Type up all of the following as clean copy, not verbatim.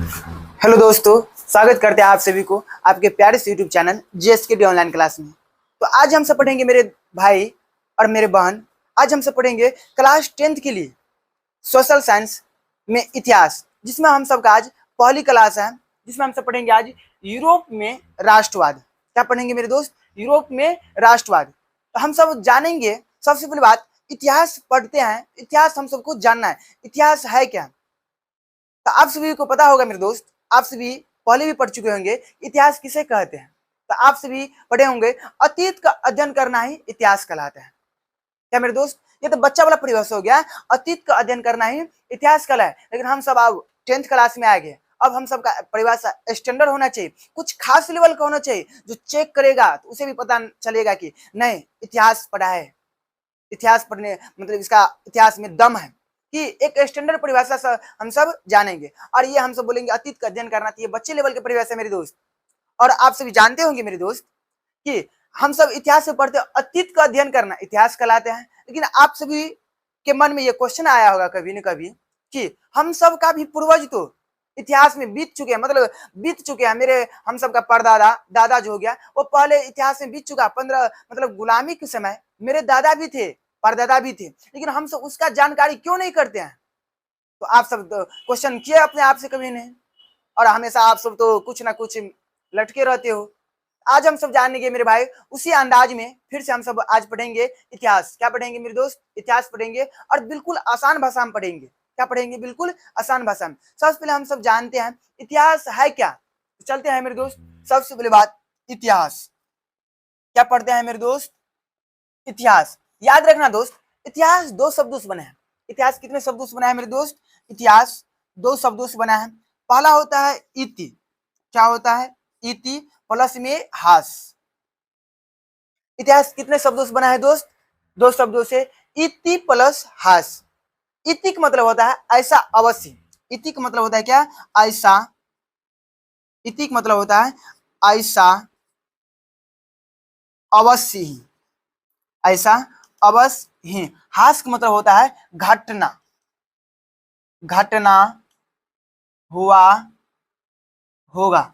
Hello दोस्तों, स्वागत करते हैं आप सभी को आपके प्यारे से YouTube channel GSK online class में। तो आज हम सब पढ़ेंगे मेरे भाई और मेरे बहन। आज हम सब पढ़ेंगे क्लास 10th के लिए सोशल साइंस में इतिहास, जिसमें हम सब का आज पहली क्लास है, जिसमें हम सब पढ़ेंगे आज यूरोप में राष्ट्रवाद। क्या पढ़ेंगे मेरे दोस्त? यूरोप में राष्ट्रवाद। तो हम सब जानेंगे। सबसे पहली बात, इतिहास पढ़ते हैं, इतिहास हम सबको जानना है। इतिहास है क्या? तो आप सभी को पता होगा मेरे दोस्त, आप सभी पहले भी पढ़ चुके होंगे इतिहास किसे कहते हैं। तो आप सभी पढ़े होंगे अतीत का अध्ययन करना ही इतिहास कहलाता है। क्या मेरे दोस्त? ये तो बच्चा वाला परिभाषा हो गया, अतीत का अध्ययन करना ही इतिहास कहलाता है। लेकिन हम सब अब 10th क्लास में आ गए। अब हम सबका परिभाषा स्टैंडर्ड होना चाहिए, कुछ खास लेवल का होना चाहिए, जो चेक करेगा तो उसे भी पता चलेगा कि नहीं, इतिहास पढ़ा है। इतिहास पढ़ने मतलब इसका इतिहास में दम है कि एक स्टैंडर्ड परिभाषा से हम सब जानेंगे। और ये हम सब बोलेंगे अतीत का अध्ययन करना चाहिए, बच्चे लेवल की परिभाषा मेरे दोस्त। और आप सभी जानते होंगे मेरे दोस्त कि हम सब इतिहास में पढ़ते अतीत का अध्ययन करना इतिहास कहलाते हैं। लेकिन आप सभी के मन में ये क्वेश्चन आया होगा कभी न कभी कि हम सब का भी पूर्वज तो इतिहास में बीत चुके हैं, मतलब बीत चुके हैं। मेरे हम सब का परदादा दादा जो हो गया वो पहले इतिहास में बीत चुका। 15 मतलब गुलामी के समय मेरे दादा भी थे, परदादा भी थे, लेकिन हम सब उसका जानकारी क्यों नहीं करते हैं? तो आप सब क्वेश्चन किए अपने आप से कभी नहीं? और हमेशा आप सब तो कुछ ना कुछ लटके रहते हो। आज हम सब जानेंगे मेरे भाई उसी अंदाज में। फिर से हम सब आज पढ़ेंगे इतिहास। क्या पढ़ेंगे मेरे दोस्त? इतिहास पढ़ेंगे, और बिल्कुल आसान भाषा में पढ़ेंगे। क्या पढ़ेंगे? बिल्कुल आसान भाषा में। सबसे पहले हम सब जानते हैं इतिहास है क्या। तो चलते हैं मेरे दोस्त। सबसे पहले बात, इतिहास क्या पढ़ते हैं मेरे दोस्त? इतिहास। याद रखना दोस्त, इतिहास दो शब्दों से बना है। इतिहास कितने शब्दों से बना है मेरे दोस्त? इतिहास दो शब्दों से बना है। पहला होता है इति। क्या होता है? इति प्लस में हास। इतिहास कितने शब्दों से बना है दोस्त? दो शब्दों से, इति प्लस हास। इति का मतलब होता है ऐसा अवश्य। इति का मतलब होता है क्या? ऐसा। इति का मतलब होता है ऐसा अवश्य ही। ऐसा अवश्य ही। हास का मतलब होता है घटना। घटना हुआ होगा।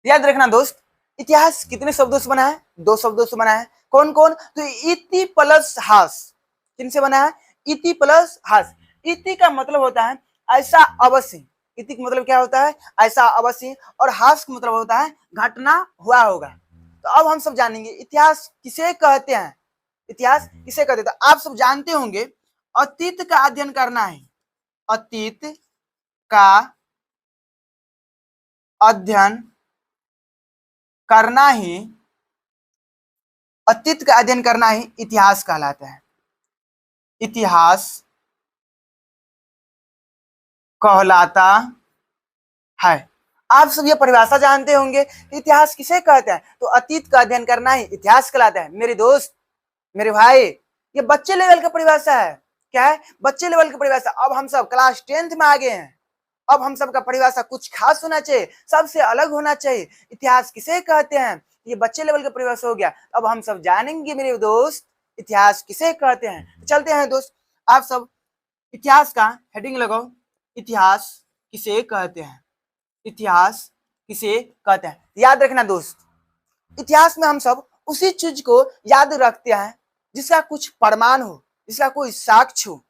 याद रखना दोस्त, इतिहास कितने शब्दों से बना है? दो शब्दों से बना है। कौन कौन? तो इति प्लस हास। किनसे बना है? इति प्लस हास। इति का मतलब होता है ऐसा अवश्य। इति का मतलब क्या होता है? ऐसा अवश्य। और हास का मतलब होता है घटना हुआ होगा। तो अब हम सब जानेंगे इतिहास किसे कहते हैं। इतिहास किसे कहते हैं? तो आप सब जानते होंगे अतीत का अध्ययन करना है। अतीत का अध्ययन करना ही, अतीत का अध्ययन करना ही इतिहास कहलाता है। इतिहास कहलाता है। आप सब ये परिभाषा जानते होंगे, इतिहास किसे कहते हैं? तो अतीत का अध्ययन करना ही इतिहास कहलाता है। मेरे दोस्त, मेरे भाई, ये बच्चे लेवल का परिभाषा है। क्या है? बच्चे लेवल की परिभाषा। अब हम सब क्लास 10th में आ गए हैं। अब हम सब का परिभाषा कुछ खास होना चाहिए, सबसे अलग होना चाहिए। इतिहास किसे कहते हैं? ये बच्चे लेवल का परिभाषा हो गया। अब हम सब जानेंगे मेरे दोस्त इतिहास किसे कहते हैं। चलते हैं दोस्त, आप सब इतिहास का हेडिंग लगाओ। इतिहास किसे कहते हैं? इतिहास किसे कहते हैं? याद रखना दोस्त, इतिहास में हम सब उसी चीज को याद रखते हैं जिसका कुछ प्रमाण हो, जिसका कोई साक्ष्य हो।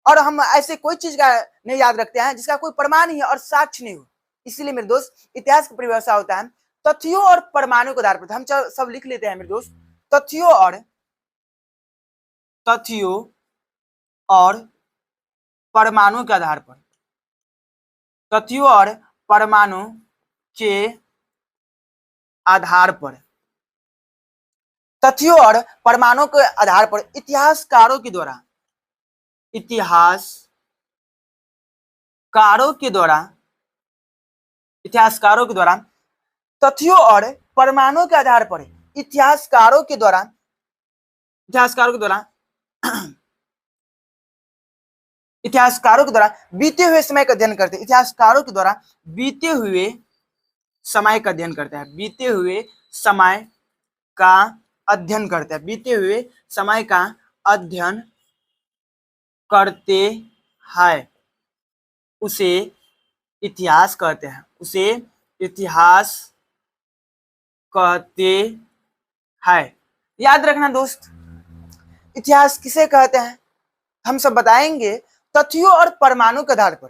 और हम ऐसे कोई चीज का नहीं याद रखते हैं जिसका कोई प्रमाण ही है और साक्ष्य नहीं हो। इसीलिए मेरे दोस्त इतिहास की परिभाषा होता है तथ्यों और प्रमाणों के आधार पर। हम सब लिख लेते हैं मेरे दोस्त, तथ्यों और परमाणु के आधार पर। तथ्यों और परमाणु के आधार पर, तथ्यों और परमाणु के आधार पर इतिहासकारों के द्वारा, इतिहासकारों के द्वारा, इतिहासकारों के द्वारा तथ्यों और परमाणु के आधार पर इतिहासकारों के द्वारा, इतिहासकारों के द्वारा इतिहासकारों के द्वारा बीते हुए समय का अध्ययन करते हैं। इतिहासकारों के द्वारा बीते हुए समय का अध्ययन करते हैं। बीते हुए समय का अध्ययन करते हैं। बीते हुए समय का अध्ययन करते हैं, उसे इतिहास कहते हैं, उसे इतिहास कहते हैं। याद रखना दोस्त, इतिहास किसे कहते हैं हम सब बताएंगे तथ्यों और प्रमाणों के आधार पर।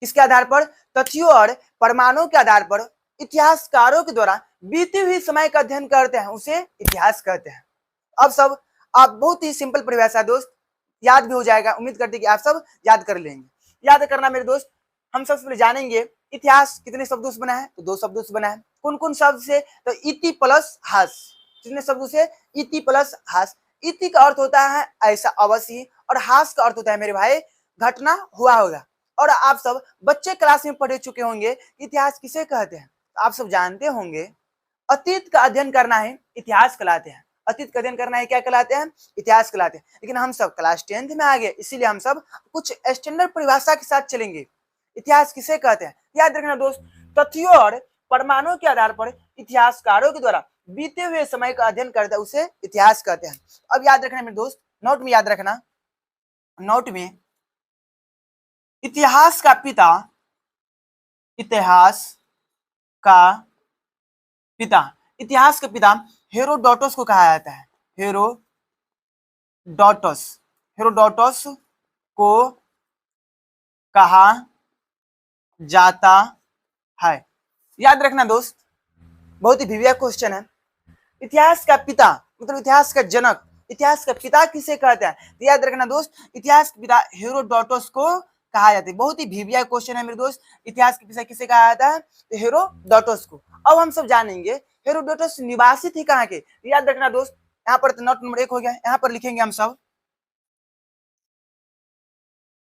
किसके आधार पर? तथ्यों और प्रमाणों के आधार पर इतिहासकारों के द्वारा बीते हुए समय का अध्ययन करते हैं, उसे इतिहास कहते हैं। अब सब आप बहुत ही सिंपल परिभाषा दोस्त, याद भी हो जाएगा, उम्मीद करते कि आप सब याद कर लेंगे। याद करना मेरे दोस्त, हम सबसे पहले जानेंगे इतिहास कितने शब्दों से बना है, तो 2 शब्दों से बना है। कौन कौन शब्द से? तो इति प्लस हास। कितने शब्दों से? इति प्लस हास। इति का अर्थ होता है ऐसा अवश्य, और हास का अर्थ होता है मेरे भाई घटना हुआ होगा। और आप सब बच्चे क्लास में पढ़ चुके होंगे इतिहास किसे कहते हैं, तो आप सब जानते होंगे अतीत का अध्ययन करना है इतिहास कहलाते हैं। अतीत का अध्ययन करना है क्या कहलाते हैं? इतिहास कहलाते हैं। लेकिन हम सब क्लास 10th में आ गए, इसीलिए हम सब कुछ स्टैंडर्ड परिभाषा के साथ चलेंगे। इतिहास किसे कहते हैं? याद रखना दोस्त, तथ्यों और प्रमाणों के आधार पर इतिहासकारों के द्वारा बीते हुए समय का अध्ययन करते हैं, उसे इतिहास कहते हैं। अब याद रखना मेरे दोस्त, नोट में याद रखना, नोट में इतिहास का पिता, इतिहास का पिता, इतिहास के पिता हेरोडोटस को कहा जाता है। हेरोडोटस, हेरोडोटस को कहा जाता है। याद रखना दोस्त, बहुत ही भिविया क्वेश्चन है। इतिहास का पिता मतलब इतिहास का जनक, इतिहास का पिता किसे कहते हैं? तो याद रखना दोस्त, इतिहास के पिता हेरोडोटस को कहा जाता है। बहुत ही भिविया क्वेश्चन है मेरे दोस्त, इतिहास के पिता किसे कहा जाता है? तो हेरोडोटस को। अब हम सब जानेंगे हेरोडोटस निवासी थे कहाँ के। याद रखना दोस्त, यहाँ पर तो नोट नंबर 1 हो गया, यहाँ पर लिखेंगे हम सब,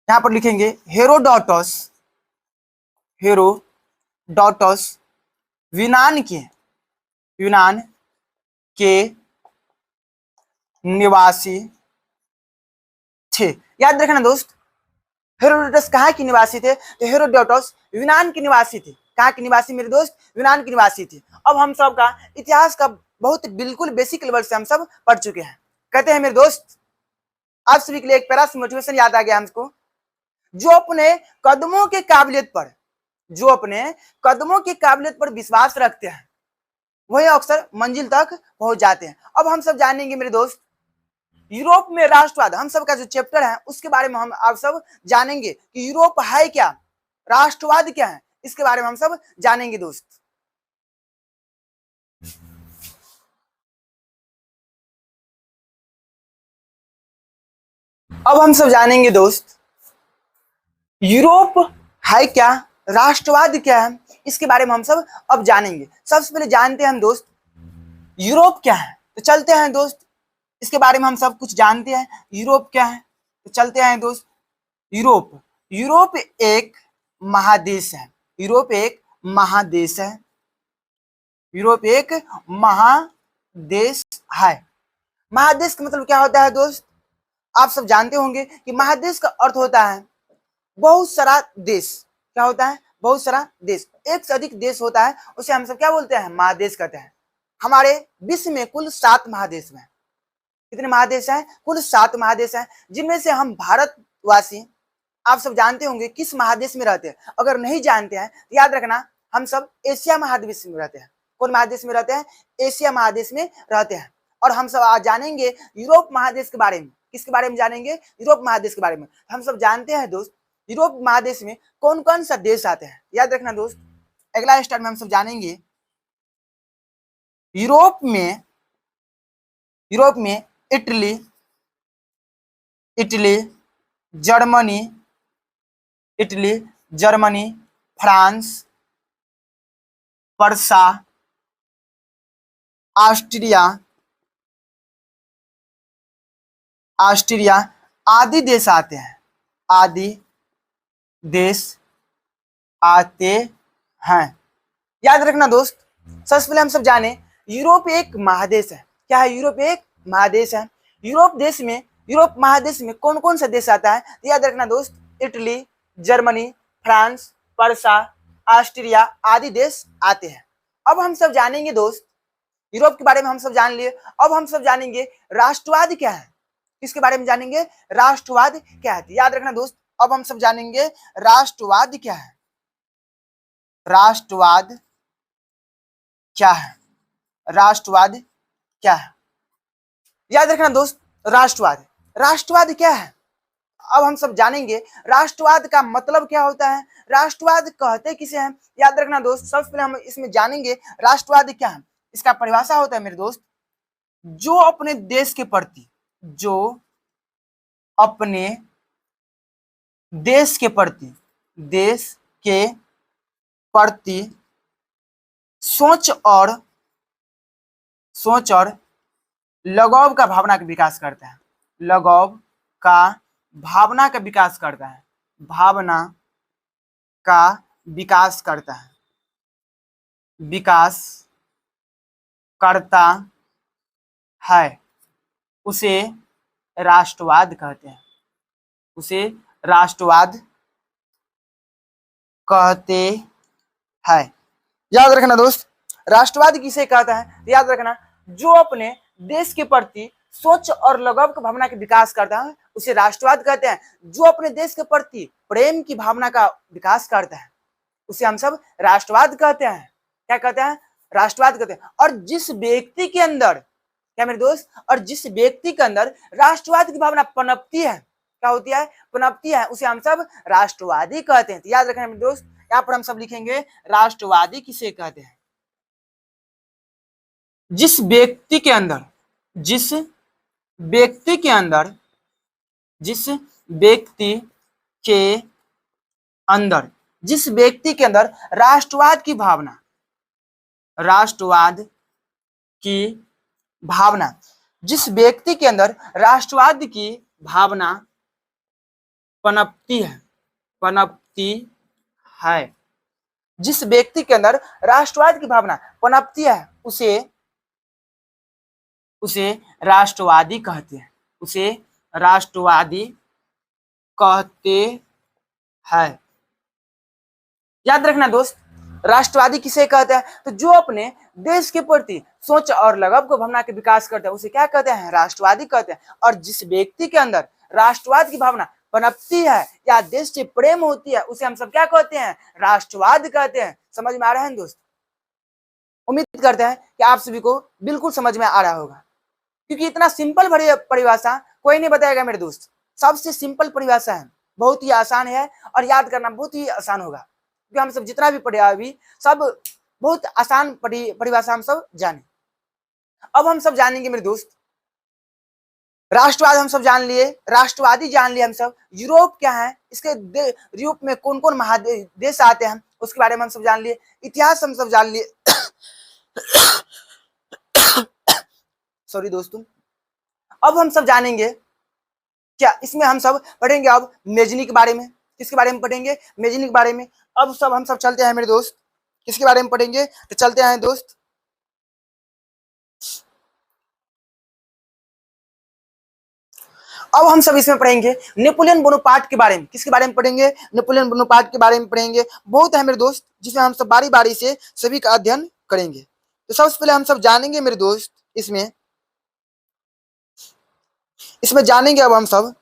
यहाँ पर लिखेंगे हेरोडोटस, हेरोडोटस यूनान के निवासी थे। याद रखना दोस्त, हेरोडोटस कहाँ के निवासी थे? तो हेरोडोटस यूनान के निवासी थे। कहाँ के निवासी मेरे दोस्त? यूनान के निवासी थे। अब हम सब का इतिहास का बहुत बिल्कुल बेसिक लेवल से हम सब पढ़ चुके हैं। कहते हैं मेरे दोस्त, आप सभी के लिए एक प्यारा सा मोटिवेशन याद आ गया हमको। जो अपने कदमों के काबिलियत पर, जो अपने कदमों की काबिलियत पर विश्वास रखते हैं वही अक्सर मंजिल तक पहुंच जाते हैं। अब हम सब जानेंगे मेरे दोस्त यूरोप में राष्ट्रवाद, हम सब का जो चैप्टर है उसके बारे में हम आप सब जानेंगे कि यूरोप है क्या, राष्ट्रवाद क्या है, इसके बारे में हम सब जानेंगे दोस्त। अब हम सब जानेंगे दोस्त यूरोप है क्या, राष्ट्रवाद क्या है, इसके बारे में हम सब अब जानेंगे। सबसे पहले जानते हैं हम दोस्त यूरोप क्या है, तो चलते हैं दोस्त इसके बारे में हम सब कुछ जानते हैं। यूरोप क्या है, तो चलते हैं दोस्त। यूरोप, यूरोप एक महादेश है, यूरोप एक महादेश है, यूरोप एक महादेश है। महादेश का मतलब क्या होता है दोस्त? आप सब जानते होंगे कि महादेश का अर्थ होता है बहुत सारा देश। क्या होता है? बहुत सारा देश, एक से अधिक देश होता है, उसे हम सब क्या बोलते हैं? महादेश कहते हैं। हमारे विश्व में कुल 7 महादेश हैं। कितने महादेश हैं? कुल 7 महादेश हैं, जिनमें से हम भारतवासी आप सब जानते होंगे किस महादेश में रहते हैं। अगर नहीं जानते हैं तो याद रखना, हम सब एशिया महादेश में रहते हैं। कौन महादेश में रहते हैं? एशिया महादेश में रहते हैं। और हम सब आज जानेंगे यूरोप महादेश के बारे में। किसके बारे में जानेंगे? यूरोप महादेश के बारे में। हम सब जानते हैं दोस्त यूरोप महादेश में कौन कौन सा देश आते हैं। याद रखना दोस्त, अगला स्टार्ट में हम सब जानेंगे यूरोप में, यूरोप में Italy, Italy, Germany, Italy, Germany, France, Parsa, Austria, Austria आदि देश आते हैं, आदि देश आते हैं। याद रखना दोस्त, सबसे पहले हम सब जाने यूरोप एक महादेश है। क्या है? यूरोप एक महादेश है। यूरोप देश में, यूरोप महादेश में कौन कौन सा देश आता है? याद रखना दोस्त, Italy, Germany, France, Parsa, Austria आदि देश आते हैं। अब हम सब जानेंगे दोस्त यूरोप के बारे में हम सब जान लिए। अब हम सब जानेंगे राष्ट्रवाद क्या है। किसके बारे में जानेंगे? राष्ट्रवाद क्या है। याद रखना दोस्त, अब हम सब जानेंगे राष्ट्रवाद क्या है। राष्ट्रवाद क्या है? राष्ट्रवाद क्या है? याद रखना दोस्त, राष्ट्रवाद, राष्ट्रवाद क्या है? अब हम सब जानेंगे राष्ट्रवाद का मतलब क्या होता है, राष्ट्रवाद कहते किसे हैं। याद रखना दोस्त, सबसे पहले हम इसमें जानेंगे राष्ट्रवाद क्या है। इसका परिभाषा होता है मेरे दोस्त, जो अपने देश के प्रति, जो अपने देश के प्रति, देश के प्रति सोच और लगाव का भावना का विकास करता है। लगाव का भावना का विकास करता है, भावना का विकास करता है, विकास करता है, उसे राष्ट्रवाद कहते हैं, उसे राष्ट्रवाद कहते हैं। याद रखना दोस्त, राष्ट्रवाद किसे कहता है? याद रखना, जो अपने देश के प्रति सोच और लगाव की भावना का विकास करता है उसे राष्ट्रवाद कहते हैं। जो अपने देश के प्रति प्रेम की भावना का विकास करता है उसे हम सब राष्ट्रवाद कहते हैं। क्या कहते हैं? राष्ट्रवाद कहते हैं। और जिस व्यक्ति के अंदर, क्या मेरे दोस्त, और जिस व्यक्ति के अंदर राष्ट्रवाद की भावना पनपती है, क्या होती है? पनपती है, उसे हम सब राष्ट्रवादी कहते हैं। तो याद रखना मेरे दोस्त, यहाँ पर हम सब लिखेंगे राष्ट्रवादी किसे कहते हैं? जिस व्यक्ति के अंदर, जिस व्यक्ति के अंदर, जिस व्यक्ति के अंदर, जिस व्यक्ति के अंदर राष्ट्रवाद की भावना, राष्ट्रवाद की भावना, जिस व्यक्ति के अंदर राष्ट्रवाद की भावना पनपती है, पनपती है, जिस व्यक्ति के अंदर राष्ट्रवाद की भावना पनपती है उसे राष्ट्रवादी कहते हैं, उसे राष्ट्रवादी कहते हैं। याद रखना दोस्त, राष्ट्रवादी किसे कहते हैं? तो जो अपने देश के प्रति सोच और लगाव को भावना के विकास करते हैं उसे क्या कहते हैं? राष्ट्रवादी कहते हैं। और जिस व्यक्ति के अंदर राष्ट्रवाद की भावना पनपती है या देश से प्रेम होती है उसे हम सब क्या कहते हैं? राष्ट्रवाद कहते हैं। समझ में आ रहा है दोस्त? उम्मीद करते हैं कि आप सभी को बिल्कुल समझ में आ रहा होगा, क्योंकि इतना सिंपल परिभाषा कोई नहीं बताएगा मेरे दोस्त। सबसे सिंपल परिभाषा है, बहुत ही आसान है और याद करना बहुत ही आसान होगा, क्योंकि हम सब जितना भी पढ़े अभी सब बहुत आसान परिभाषा हम सब जाने। अब हम सब जानेंगे मेरे दोस्त, राष्ट्रवाद हम सब जान लिए, राष्ट्रवादी जान लिए हम सब। यूरोप क्या है, इसके यूरोप में कौन कौन महादेश आते हैं उसके बारे में हम सब जान लिए। इतिहास हम सब जान लिए सॉरी दोस्तों। अब हम सब जानेंगे क्या, इसमें हम सब पढ़ेंगे अब मेजनी के बारे में। किसके बारे में पढ़ेंगे? मेजनी के बारे में। अब सब हम सब चलते हैं मेरे दोस्त, किसके बारे में पढ़ेंगे? तो चलते हैं दोस्त, अब हम सब इसमें पढ़ेंगे नेपोलियन बोनापार्ट के बारे में। किसके बारे में पढ़ेंगे? नेपोलियन बोनापार्ट के बारे में पढ़ेंगे। बहुत है मेरे दोस्त जिसमें हम सब बारी बारी से सभी का अध्ययन करेंगे। तो सबसे पहले हम सब जानेंगे मेरे दोस्त, इसमें जानेंगे अब हम सब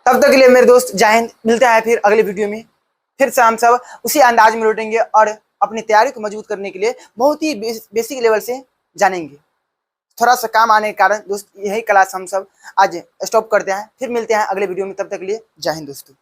तब तक के लिए मेरे दोस्त जय हिंद। मिलते हैं फिर अगले वीडियो में, फिर से हम सब उसी अंदाज में लौटेंगे और अपनी तैयारी को मजबूत करने के लिए बहुत ही बेसिक लेवल से जानेंगे। थोड़ा सा काम आने के कारण दोस्त यही क्लास हम सब आज स्टॉप करते हैं। फिर मिलते हैं अगले वीडियो में, तब तक के लिए जय हिंद दोस्तों।